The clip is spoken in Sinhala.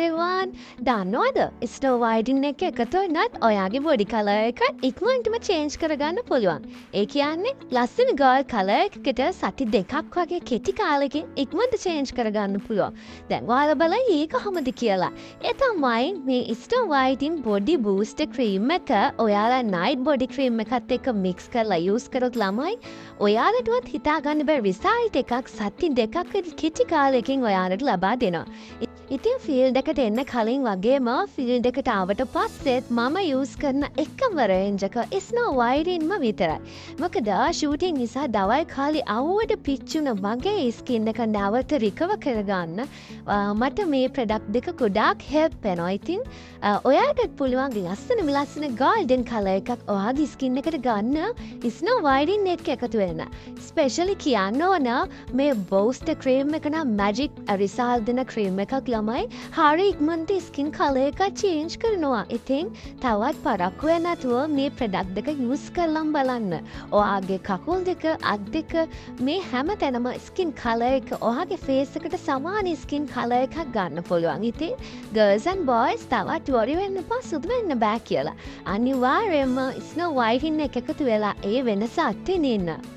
everyone! දන්නවද? ස්නෝ වයිටන් එක එකතු වෙනත් ඔයාගේ බොඩි කලර් එක ඉක්මනටම චේන්ජ් කරගන්න පුළුවන්. ඒ කියන්නේ ලස්සන ගෝල්ඩ් කලර් එකකට සති දෙකක් වගේ කෙටි කාලෙකින් ඉක්මනට චේන්ජ් කරගන්න පුළුවන්. දැන් ඔයාලා බලන්න ඒක කොහොමද කියලා. ඒ තමයි මේ ස්නෝ වයිටන් බොඩි බූස්ටර් ක්‍රීම් එක ඔයාලා නයිට් බොඩි ක්‍රීම් එකත් එක්ක මික්ස් කරලා යූස් කරොත් ළමයි ඔයාලටවත් හිතාගන්න බැරි රිසල්ට් එකක් සති දෙකක් කෙටි කාලෙකින් ඔයාලට ලබා දෙනවා. ඉතින් ෆීල්ඩ් එකට එන්න කලින් වගේම ෆීල්ඩ් එකට ආවට පස්සෙත් මම යූස් කරන එකම රේන්ජ් එක ස්නෝ වයිටන්ම විතරයි. මොකද ෂූටින් නිසා දවල් කාලේ අවුවට පිච්චුන මගේ ස්කින් එක නැවත රිකවර් කරගන්න මට මේ ප්‍රොඩක්ට් දෙක ගොඩාක් හෙල්ප් වෙනවා. ඉතින් ඔයාලටත් පුළුවන් ලස්සන ගෝල්ඩන් කලර් එකක් ඔයාගේ ස්කින් එකට ගන්න ස්නෝ වයිටන් එක එකතු වෙන්න. ස්පෙෂලි කියන්න ඕන මේ බූස්ටර් ක්‍රීම් එක නම් මැජික් රිසල්ට් දෙන ක්‍රීම් එකක් ළමයි හරි ඉක්මනට ස්කින් කලර් එක චේන්ජ් කරනවා. ඉතින් තවත් පරක්කු වෙන්නේ නැතුව මේ ප්‍රොඩක්ට් දෙක යූස් කරලා බලන්න. ඔයාගේ කකුල් දෙක අත් දෙක මේ හැම තැනම ස්කින් කලර් එක ඔයාගේ ෆේස් එකට සමාන ස්කින් කලර් එකක් ගන්න පුළුවන්. ඉතින් girls and boys තවත් worry වෙන්න එපා සුදු වෙන්න බෑ කියලා. අනිවාර්යයෙන්ම ස්නෝ වයිටන් එක එකතු වෙලා ඒ වෙනස අත්විඳින්න.